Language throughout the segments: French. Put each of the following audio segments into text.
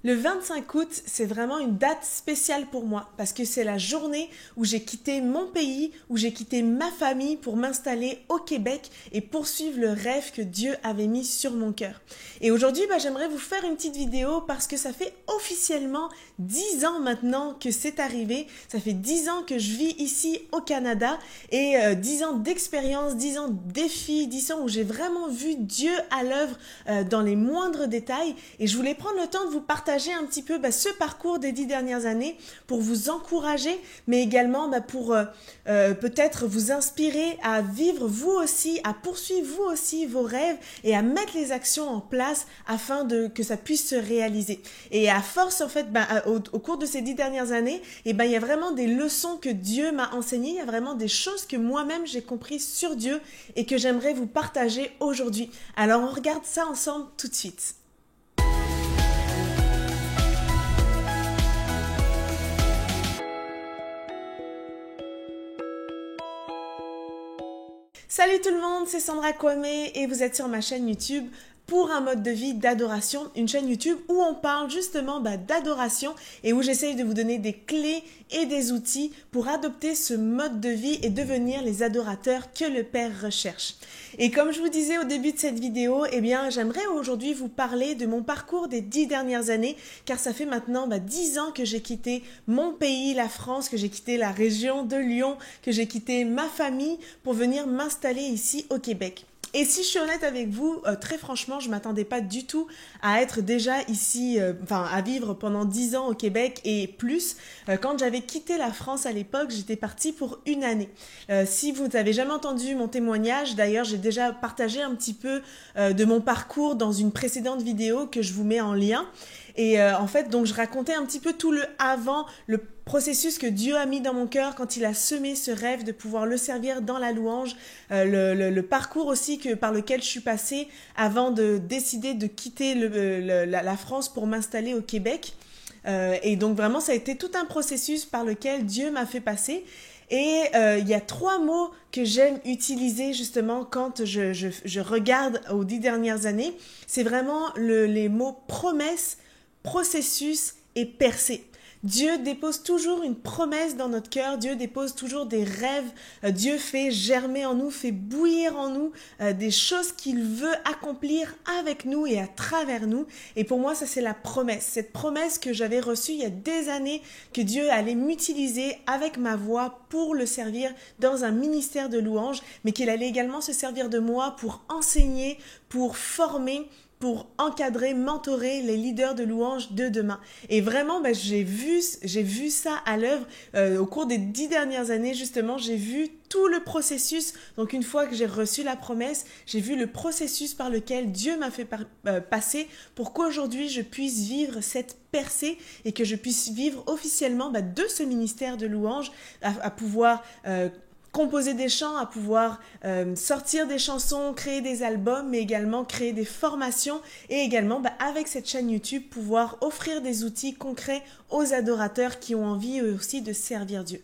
Le 25 août, c'est vraiment une date spéciale pour moi parce que c'est la journée où j'ai quitté mon pays, où j'ai quitté ma famille pour m'installer au Québec et poursuivre le rêve que Dieu avait mis sur mon cœur. Et aujourd'hui, j'aimerais vous faire une petite vidéo parce que ça fait officiellement 10 ans maintenant que c'est arrivé. Ça fait 10 ans que je vis ici au Canada et 10 ans d'expérience, 10 ans de défis, 10 ans où j'ai vraiment vu Dieu à l'œuvre dans les moindres détails. Et je voulais prendre le temps de vous partager un petit peu ce parcours des 10 dernières années pour vous encourager, mais également pour peut-être vous inspirer à vivre vous aussi, à poursuivre vous aussi vos rêves et à mettre les actions en place afin que ça puisse se réaliser. Et à force, en fait, au cours de ces 10 dernières années, il y a vraiment des leçons que Dieu m'a enseignées, il y a vraiment des choses que moi-même j'ai comprises sur Dieu et que j'aimerais vous partager aujourd'hui. Alors on regarde ça ensemble tout de suite. Salut tout le monde, c'est Sandra Kwame et vous êtes sur ma chaîne YouTube pour un mode de vie d'adoration, une chaîne YouTube où on parle justement d'adoration et où j'essaye de vous donner des clés et des outils pour adopter ce mode de vie et devenir les adorateurs que le Père recherche. Et comme je vous disais au début de cette vidéo, j'aimerais aujourd'hui vous parler de mon parcours des 10 dernières années, car ça fait maintenant 10 ans que j'ai quitté mon pays, la France, que j'ai quitté la région de Lyon, que j'ai quitté ma famille pour venir m'installer ici au Québec. Et si je suis honnête avec vous, très franchement, je ne m'attendais pas du tout à être déjà ici, à vivre pendant 10 ans au Québec et plus. Quand j'avais quitté la France à l'époque, j'étais partie pour une année. Si vous n'avez jamais entendu mon témoignage, d'ailleurs, j'ai déjà partagé un petit peu de mon parcours dans une précédente vidéo que je vous mets en lien. Et en fait, donc je racontais un petit peu tout le avant, le processus que Dieu a mis dans mon cœur quand il a semé ce rêve de pouvoir le servir dans la louange, le parcours aussi par lequel je suis passée avant de décider de quitter la France pour m'installer au Québec. Et donc vraiment, ça a été tout un processus par lequel Dieu m'a fait passer. Et il y a 3 mots que j'aime utiliser justement quand je regarde aux 10 dernières années. C'est vraiment les mots promesse, processus et percée. Dieu dépose toujours une promesse dans notre cœur, Dieu dépose toujours des rêves, Dieu fait germer en nous, fait bouillir en nous des choses qu'il veut accomplir avec nous et à travers nous. Et pour moi, ça c'est la promesse, cette promesse que j'avais reçue il y a des années, que Dieu allait m'utiliser avec ma voix pour le servir dans un ministère de louange, mais qu'il allait également se servir de moi pour enseigner, pour former, pour encadrer, mentorer les leaders de louange de demain. Et vraiment, j'ai vu ça à l'œuvre au cours des 10 dernières années, justement, j'ai vu tout le processus. Donc une fois que j'ai reçu la promesse, j'ai vu le processus par lequel Dieu m'a fait passer pour qu'aujourd'hui je puisse vivre cette percée et que je puisse vivre officiellement de ce ministère de louange, à pouvoir composer des chants, à pouvoir sortir des chansons, créer des albums, mais également créer des formations et également avec cette chaîne YouTube pouvoir offrir des outils concrets aux adorateurs qui ont envie eux aussi de servir Dieu.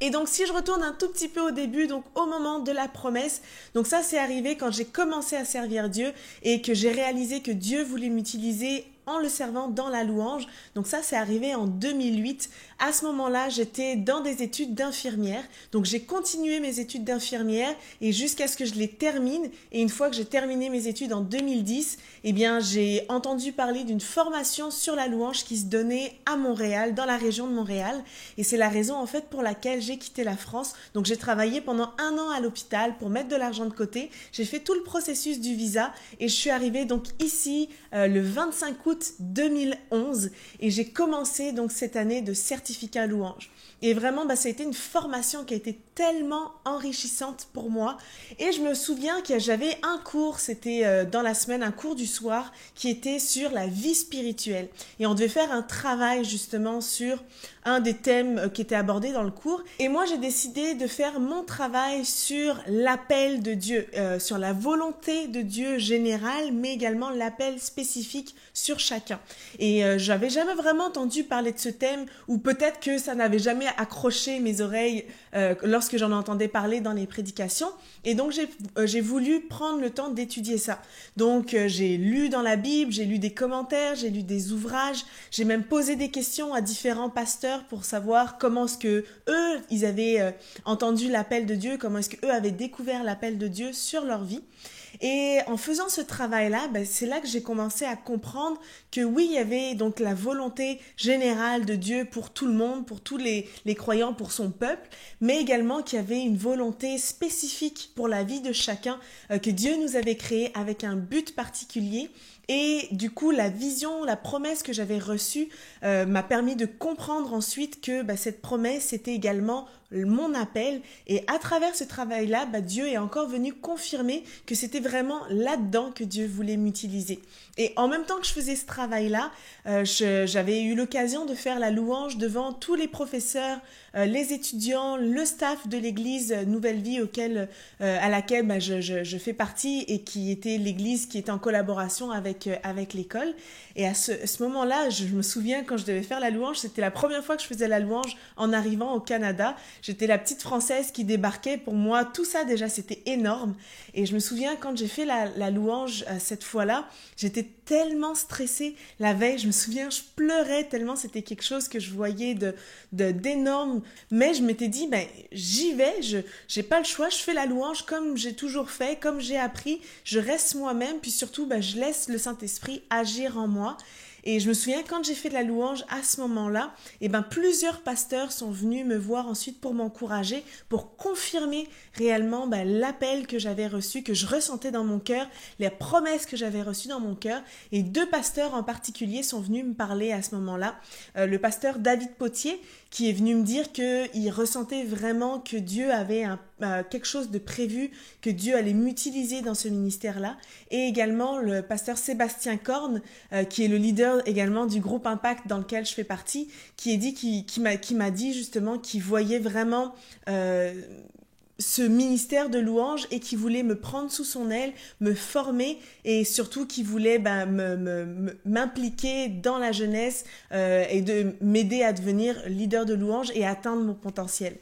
Et donc si je retourne un tout petit peu au début, donc au moment de la promesse, donc ça c'est arrivé quand j'ai commencé à servir Dieu et que j'ai réalisé que Dieu voulait m'utiliser en le servant dans la louange. Donc ça, c'est arrivé en 2008. À ce moment-là, j'étais dans des études d'infirmière. Donc j'ai continué mes études d'infirmière et jusqu'à ce que je les termine. Et une fois que j'ai terminé mes études en 2010, j'ai entendu parler d'une formation sur la louange qui se donnait à Montréal, dans la région de Montréal. Et c'est la raison en fait pour laquelle j'ai quitté la France. Donc j'ai travaillé pendant 1 an à l'hôpital pour mettre de l'argent de côté. J'ai fait tout le processus du visa et je suis arrivée donc ici le 25 août 2011 et j'ai commencé donc cette année de certificat louange. Et vraiment, ça a été une formation qui a été tellement enrichissante pour moi. Et je me souviens que j'avais un cours, c'était dans la semaine, un cours du soir qui était sur la vie spirituelle. Et on devait faire un travail justement sur un des thèmes qui était abordé dans le cours. Et moi, j'ai décidé de faire mon travail sur l'appel de Dieu, sur la volonté de Dieu générale, mais également l'appel spécifique sur chacun. Et j'avais jamais vraiment entendu parler de ce thème, ou peut-être que ça n'avait jamais accroché mes oreilles lorsque j'en entendais parler dans les prédications. Et donc j'ai voulu prendre le temps d'étudier ça. Donc j'ai lu dans la Bible, j'ai lu des commentaires, j'ai lu des ouvrages, j'ai même posé des questions à différents pasteurs pour savoir comment est-ce que eux, ils avaient entendu l'appel de Dieu, comment est-ce que eux avaient découvert l'appel de Dieu sur leur vie. Et en faisant ce travail-là, c'est là que j'ai commencé à comprendre que oui, il y avait donc la volonté générale de Dieu pour tout le monde, pour tous les croyants, pour son peuple, mais également qu'il y avait une volonté spécifique pour la vie de chacun, que Dieu nous avait créé avec un but particulier. Et du coup, la vision, la promesse que j'avais reçue m'a permis de comprendre ensuite que cette promesse, c'était également mon appel. Et à travers ce travail-là, Dieu est encore venu confirmer que c'était vraiment là-dedans que Dieu voulait m'utiliser. Et en même temps que je faisais ce travail-là, j'avais eu l'occasion de faire la louange devant tous les professeurs, les étudiants, le staff de l'église Nouvelle Vie à laquelle je fais partie et qui était l'église qui était en collaboration avec l'école. Et à ce moment-là, je me souviens quand je devais faire la louange, c'était la première fois que je faisais la louange en arrivant au Canada. J'étais la petite Française qui débarquait. Pour moi, tout ça déjà, c'était énorme. Et je me souviens quand j'ai fait la louange cette fois-là, j'étais tellement stressée la veille. Je me souviens, je pleurais tellement c'était quelque chose que je voyais d'énorme. Mais je m'étais dit, j'y vais, j'ai pas le choix, je fais la louange comme j'ai toujours fait, comme j'ai appris, je reste moi-même, puis surtout, je laisse le Saint-Esprit agir en moi. Et je me souviens, quand j'ai fait de la louange à ce moment-là, plusieurs pasteurs sont venus me voir ensuite pour m'encourager, pour confirmer réellement l'appel que j'avais reçu, que je ressentais dans mon cœur, les promesses que j'avais reçues dans mon cœur. Et 2 pasteurs en particulier sont venus me parler à ce moment-là. Le pasteur David Potier, qui est venu me dire qu'il ressentait vraiment que Dieu avait quelque chose de prévu, que Dieu allait m'utiliser dans ce ministère-là. Et également le pasteur Sébastien Korn, qui est le leader également du groupe Impact dans lequel je fais partie, qui m'a dit justement qu'il voyait vraiment ce ministère de louange et qui voulait me prendre sous son aile, me former et surtout qui voulait m'impliquer dans la jeunesse et de m'aider à devenir leader de louange et atteindre mon potentiel.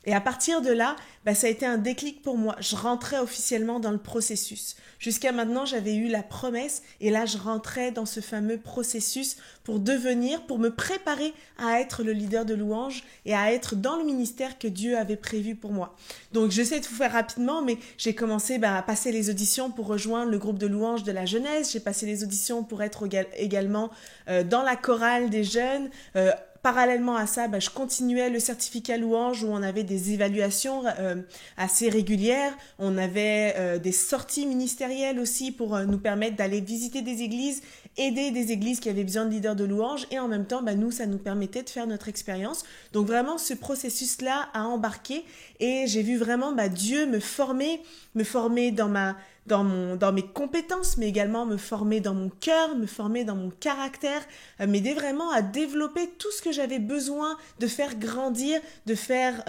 Et à partir de là, ça a été un déclic pour moi. Je rentrais officiellement dans le processus. Jusqu'à maintenant, j'avais eu la promesse et là, je rentrais dans ce fameux processus pour me préparer à être le leader de louange et à être dans le ministère que Dieu avait prévu pour moi. Donc, j'essaie de vous faire rapidement, mais j'ai commencé à passer les auditions pour rejoindre le groupe de louange de la jeunesse. J'ai passé les auditions pour être également dans la chorale des jeunes. Parallèlement à ça, je continuais le certificat louange où on avait des évaluations assez régulières. On avait des sorties ministérielles aussi pour nous permettre d'aller visiter des églises, aider des églises qui avaient besoin de leaders de louange et en même temps, nous, ça nous permettait de faire notre expérience. Donc vraiment, ce processus-là a embarqué et j'ai vu vraiment Dieu me former dans mes compétences, mais également me former dans mon cœur, me former dans mon caractère, m'aider vraiment à développer tout ce que j'avais besoin de faire grandir, de faire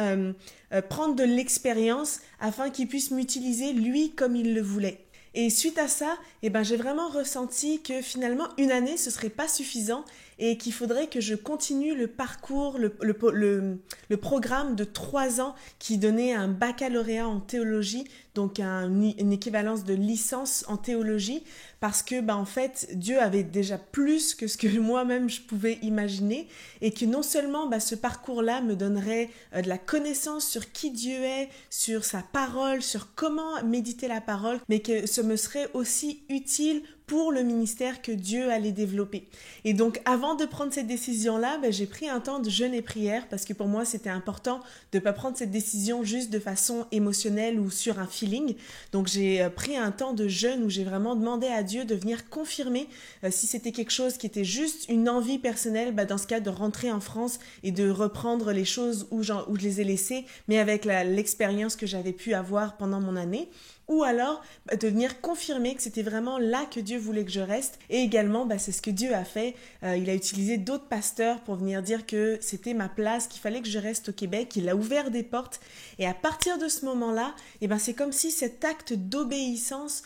prendre de l'expérience afin qu'il puisse m'utiliser lui comme il le voulait. Et suite à ça, j'ai vraiment ressenti que finalement, une année, ce serait pas suffisant et qu'il faudrait que je continue le parcours, le programme de 3 ans qui donnait un baccalauréat en théologie, donc une équivalence de licence en théologie, parce que en fait, Dieu avait déjà plus que ce que moi-même je pouvais imaginer et que non seulement ce parcours-là me donnerait de la connaissance sur qui Dieu est, sur sa parole, sur comment méditer la parole, mais que ce me serait aussi utile pour le ministère que Dieu allait développer. Et donc, avant de prendre cette décision-là, j'ai pris un temps de jeûne et prière parce que pour moi, c'était important de ne pas prendre cette décision juste de façon émotionnelle ou sur un feeling. Donc, j'ai pris un temps de jeûne où j'ai vraiment demandé à Dieu de venir confirmer si c'était quelque chose qui était juste une envie personnelle, dans ce cas, de rentrer en France et de reprendre les choses où je les ai laissées, mais avec l'expérience que j'avais pu avoir pendant mon année. ou alors de venir confirmer que c'était vraiment là que Dieu voulait que je reste. Et également, c'est ce que Dieu a fait. Il a utilisé d'autres pasteurs pour venir dire que c'était ma place, qu'il fallait que je reste au Québec. Il a ouvert des portes. Et à partir de ce moment-là, c'est comme si cet acte d'obéissance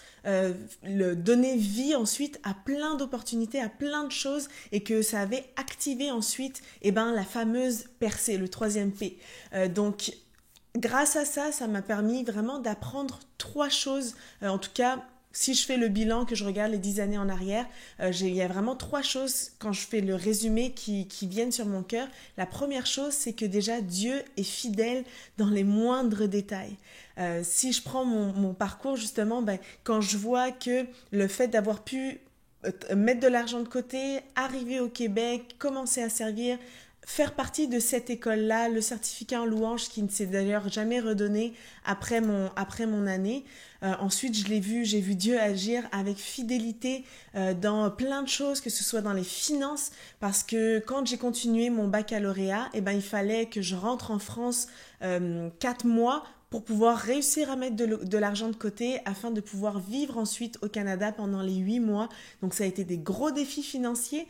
le donnait vie ensuite à plein d'opportunités, à plein de choses, et que ça avait activé ensuite la fameuse percée, le 3e P. Donc, grâce à ça, ça m'a permis vraiment d'apprendre 3 choses. En tout cas, si je fais le bilan, que je regarde les 10 années en arrière, il y a vraiment 3 choses, quand je fais le résumé, qui viennent sur mon cœur. La première chose, c'est que déjà, Dieu est fidèle dans les moindres détails. Si je prends mon parcours, justement, quand je vois que le fait d'avoir pu mettre de l'argent de côté, arriver au Québec, commencer à servir, faire partie de cette école-là, le certificat en louange qui ne s'est d'ailleurs jamais redonné après mon année. Ensuite, j'ai vu Dieu agir avec fidélité dans plein de choses, que ce soit dans les finances, parce que quand j'ai continué mon baccalauréat, il fallait que je rentre en France 4 mois pour pouvoir réussir à mettre de l'argent de côté afin de pouvoir vivre ensuite au Canada pendant les 8 mois. Donc ça a été des gros défis financiers.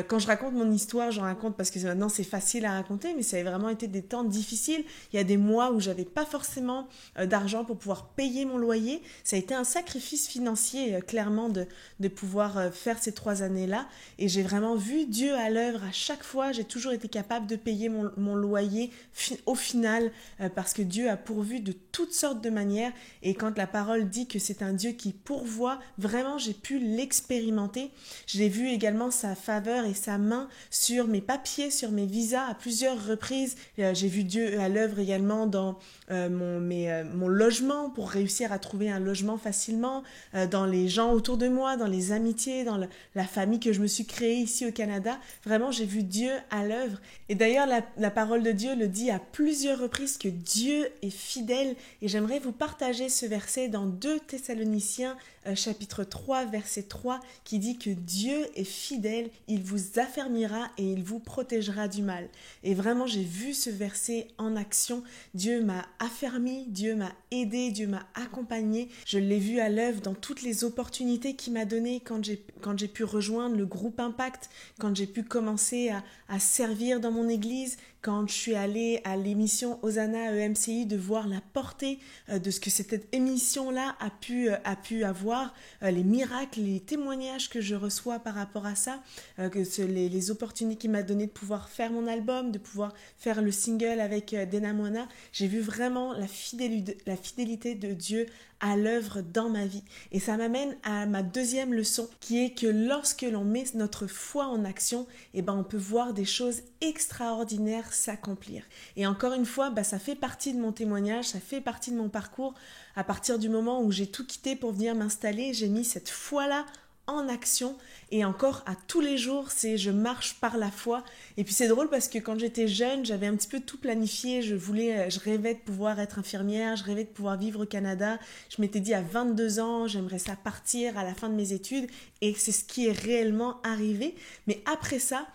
Quand je raconte mon histoire, j'en raconte parce que maintenant c'est facile à raconter, mais ça a vraiment été des temps difficiles. Il y a des mois où j'avais pas forcément d'argent pour pouvoir payer mon loyer. Ça a été un sacrifice financier, clairement, de pouvoir faire ces 3 années-là. Et j'ai vraiment vu Dieu à l'œuvre à chaque fois. J'ai toujours été capable de payer mon loyer au final parce que Dieu a pourvu de toutes sortes de manières, et quand la parole dit que c'est un Dieu qui pourvoit, vraiment j'ai pu l'expérimenter. J'ai vu également sa faveur et sa main sur mes papiers, sur mes visas à plusieurs reprises. J'ai vu Dieu à l'œuvre également dans mon logement, pour réussir à trouver un logement facilement, dans les gens autour de moi, dans les amitiés, dans la famille que je me suis créée ici au Canada. Vraiment, j'ai vu Dieu à l'œuvre. Et d'ailleurs, la parole de Dieu le dit à plusieurs reprises que Dieu est fidèle. Et j'aimerais vous partager ce verset dans 2 Thessaloniciens chapitre 3 verset 3 qui dit que Dieu est fidèle, il vous affermira et il vous protégera du mal. Et vraiment j'ai vu ce verset en action. Dieu m'a affermi, Dieu m'a aidé, Dieu m'a accompagné. Je l'ai vu à l'œuvre dans toutes les opportunités qu'il m'a données quand j'ai pu rejoindre le groupe Impact, quand j'ai pu commencer à servir dans mon église, quand je suis allée à l'émission Hosanna EMCI, de voir la portée de ce que cette émission-là a pu avoir, les miracles, les témoignages que je reçois par rapport à ça, les opportunités qu'il m'a donné de pouvoir faire mon album, de pouvoir faire le single avec Dena Moana. J'ai vu vraiment la fidélité de Dieu à l'œuvre dans ma vie. Et ça m'amène à ma 2e leçon, qui est que lorsque l'on met notre foi en action, on peut voir des choses extraordinaires s'accomplir. Et encore une fois, ça fait partie de mon témoignage, ça fait partie de mon parcours. À partir du moment où j'ai tout quitté pour venir m'installer, j'ai mis cette foi-là en action, et encore à tous les jours, je marche par la foi. Et puis c'est drôle parce que quand j'étais jeune, j'avais un petit peu tout planifié. Je rêvais de pouvoir être infirmière, je rêvais de pouvoir vivre au Canada. Je m'étais dit à 22 ans, j'aimerais ça partir à la fin de mes études, et c'est ce qui est réellement arrivé. Mais après ça,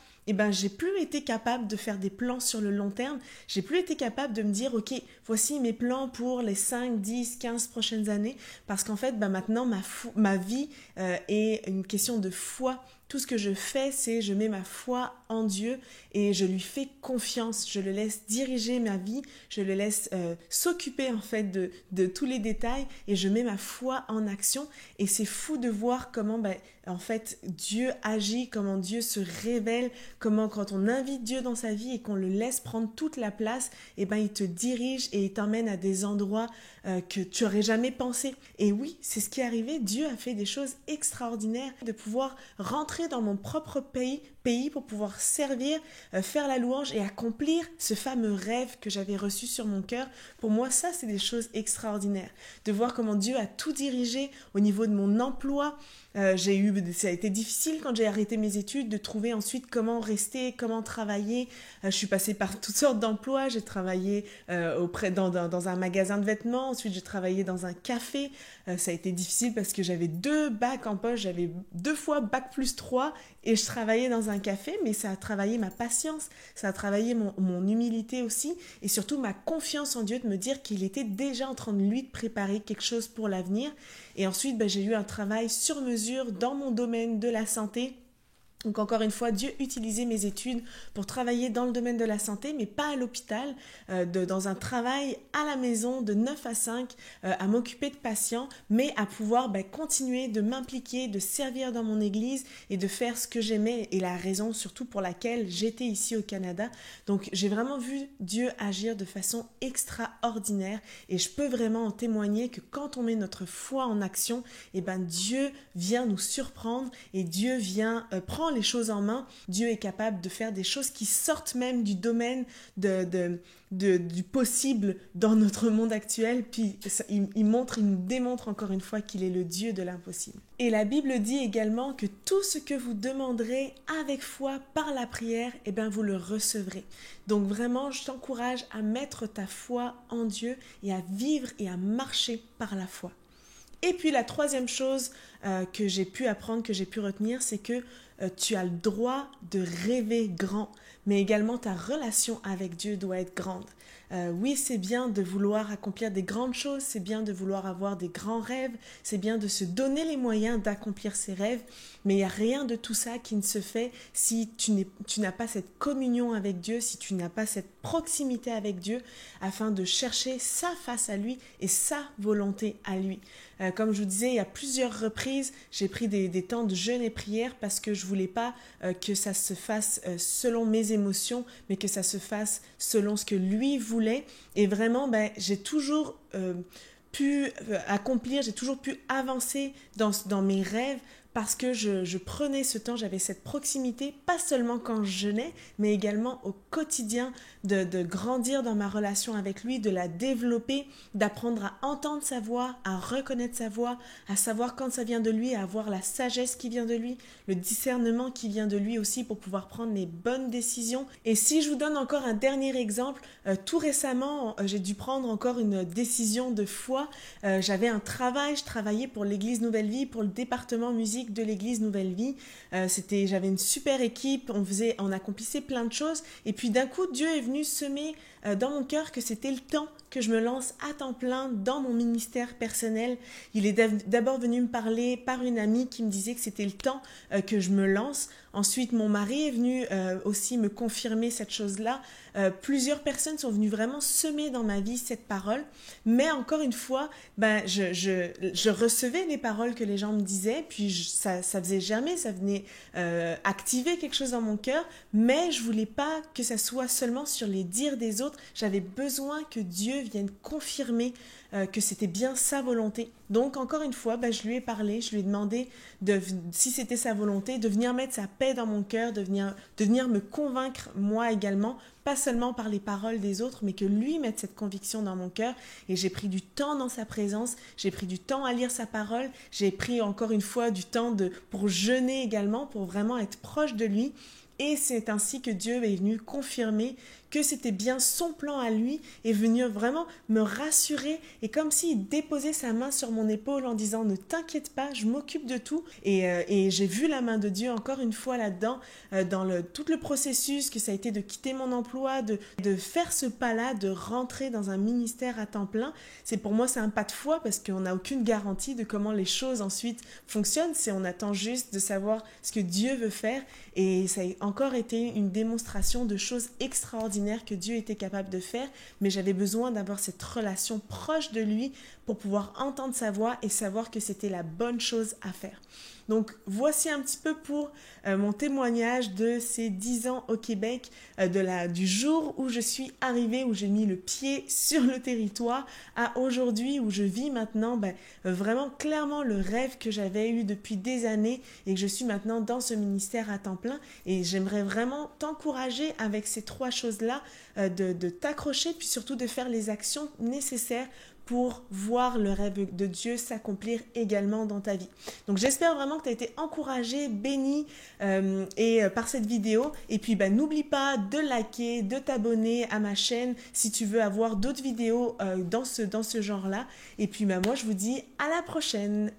j'ai plus été capable de faire des plans sur le long terme. J'ai plus été capable de me dire, ok, voici mes plans pour les 5, 10, 15 prochaines années. Parce qu'en fait, maintenant, ma vie est une question de foi. Tout ce que je fais, c'est je mets ma foi en Dieu et je lui fais confiance. Je le laisse diriger ma vie, je le laisse s'occuper en fait de tous les détails, et je mets ma foi en action. Et c'est fou de voir comment en fait Dieu agit, comment Dieu se révèle, comment quand on invite Dieu dans sa vie et qu'on le laisse prendre toute la place, il te dirige et il t'emmène à des endroits que tu n'aurais jamais pensé. Et oui, c'est ce qui est arrivé. Dieu a fait des choses extraordinaires, de pouvoir rentrer dans mon propre pays pour pouvoir servir, faire la louange et accomplir ce fameux rêve que j'avais reçu sur mon cœur. Pour moi, ça, c'est des choses extraordinaires. De voir comment Dieu a tout dirigé au niveau de mon emploi. Ça a été difficile quand j'ai arrêté mes études de trouver ensuite comment rester, comment travailler. Je suis passée par toutes sortes d'emplois. J'ai travaillé dans un magasin de vêtements. Ensuite, j'ai travaillé dans un café. Ça a été difficile parce que j'avais 2 bacs en poche. J'avais 2 fois bac plus 3 et je travaillais dans un café, mais ça a travaillé ma patience, ça a travaillé mon humilité aussi, et surtout ma confiance en Dieu, de me dire qu'il était déjà en train de lui préparer quelque chose pour l'avenir. Et ensuite, j'ai eu un travail sur mesure dans mon domaine de la santé. Donc encore une fois, Dieu utilisait mes études pour travailler dans le domaine de la santé, mais pas à l'hôpital, dans un travail à la maison de 9 à 5, à m'occuper de patients, mais à pouvoir continuer de m'impliquer, de servir dans mon église et de faire ce que j'aimais et la raison surtout pour laquelle j'étais ici au Canada. Donc j'ai vraiment vu Dieu agir de façon extraordinaire et je peux vraiment en témoigner que quand on met notre foi en action, Dieu vient nous surprendre et Dieu vient prendre les choses en main. Dieu est capable de faire des choses qui sortent même du domaine du possible dans notre monde actuel. Puis il nous démontre encore une fois qu'il est le Dieu de l'impossible. Et la Bible dit également que tout ce que vous demanderez avec foi par la prière, vous le recevrez. Donc vraiment, je t'encourage à mettre ta foi en Dieu et à vivre et à marcher par la foi. Et puis la troisième chose que j'ai pu apprendre, que j'ai pu retenir, c'est que tu as le droit de rêver grand, mais également ta relation avec Dieu doit être grande. Oui, c'est bien de vouloir accomplir des grandes choses, c'est bien de vouloir avoir des grands rêves, c'est bien de se donner les moyens d'accomplir ses rêves, mais il n'y a rien de tout ça qui ne se fait si tu n'as pas cette communion avec Dieu, si tu n'as pas cette proximité avec Dieu, afin de chercher sa face à lui et sa volonté à lui. Comme je vous disais, il y a plusieurs reprises, j'ai pris des temps de jeûne et prière parce que je ne voulais pas que ça se fasse selon mes émotions, mais que ça se fasse selon ce que lui voulait. Et vraiment, j'ai toujours pu accomplir, j'ai toujours pu avancer dans mes rêves parce que je prenais ce temps, j'avais cette proximité, pas seulement quand je jeûnais, mais également au quotidien, de grandir dans ma relation avec lui, de la développer, d'apprendre à entendre sa voix, à reconnaître sa voix, à savoir quand ça vient de lui, à avoir la sagesse qui vient de lui, le discernement qui vient de lui aussi pour pouvoir prendre les bonnes décisions. Et si je vous donne encore un dernier exemple, tout récemment, j'ai dû prendre encore une décision de foi. J'avais un travail, je travaillais pour l'Église Nouvelle Vie, pour le département musique de l'Église Nouvelle Vie. J'avais une super équipe, on accomplissait plein de choses. Et puis d'un coup, Dieu est venu semer dans mon cœur que c'était le temps que je me lance à temps plein dans mon ministère personnel. Il est d'abord venu me parler par une amie qui me disait que c'était le temps que je me lance. Ensuite, mon mari est venu aussi me confirmer cette chose-là. Plusieurs personnes sont venues vraiment semer dans ma vie cette parole. Mais encore une fois, je recevais les paroles que les gens me disaient, puis ça faisait jamais, ça venait activer quelque chose dans mon cœur, mais je voulais pas que ça soit seulement sur les dires des autres. J'avais besoin que Dieu vienne confirmer que c'était bien sa volonté. Donc, encore une fois, je lui ai parlé, je lui ai demandé si c'était sa volonté, de venir mettre sa paix dans mon cœur, de venir me convaincre moi également, pas seulement par les paroles des autres, mais que lui mette cette conviction dans mon cœur. Et j'ai pris du temps dans sa présence, j'ai pris du temps à lire sa parole, j'ai pris encore une fois du temps pour jeûner également, pour vraiment être proche de lui. Et c'est ainsi que Dieu est venu confirmer que c'était bien son plan à lui et venu vraiment me rassurer et comme s'il déposait sa main sur mon épaule en disant « Ne t'inquiète pas, je m'occupe de tout ». Et j'ai vu la main de Dieu encore une fois là-dedans, dans tout le processus que ça a été de quitter mon emploi, de faire ce pas-là, de rentrer dans un ministère à temps plein. Pour moi, c'est un pas de foi parce qu'on n'a aucune garantie de comment les choses ensuite fonctionnent. On attend juste de savoir ce que Dieu veut faire et ça a encore été une démonstration de choses extraordinaires que Dieu était capable de faire, mais j'avais besoin d'avoir cette relation proche de lui pour pouvoir entendre sa voix et savoir que c'était la bonne chose à faire. Donc voici un petit peu pour mon témoignage de ces 10 ans au Québec, du jour où je suis arrivée, où j'ai mis le pied sur le territoire, à aujourd'hui où je vis maintenant vraiment clairement le rêve que j'avais eu depuis des années et que je suis maintenant dans ce ministère à temps plein. Et j'aimerais vraiment t'encourager avec ces 3 choses-là, de t'accrocher puis surtout de faire les actions nécessaires pour voir le rêve de Dieu s'accomplir également dans ta vie. Donc j'espère vraiment que tu as été encouragé, béni par cette vidéo. Et puis n'oublie pas de liker, de t'abonner à ma chaîne si tu veux avoir d'autres vidéos dans ce genre-là. Et puis moi je vous dis à la prochaine.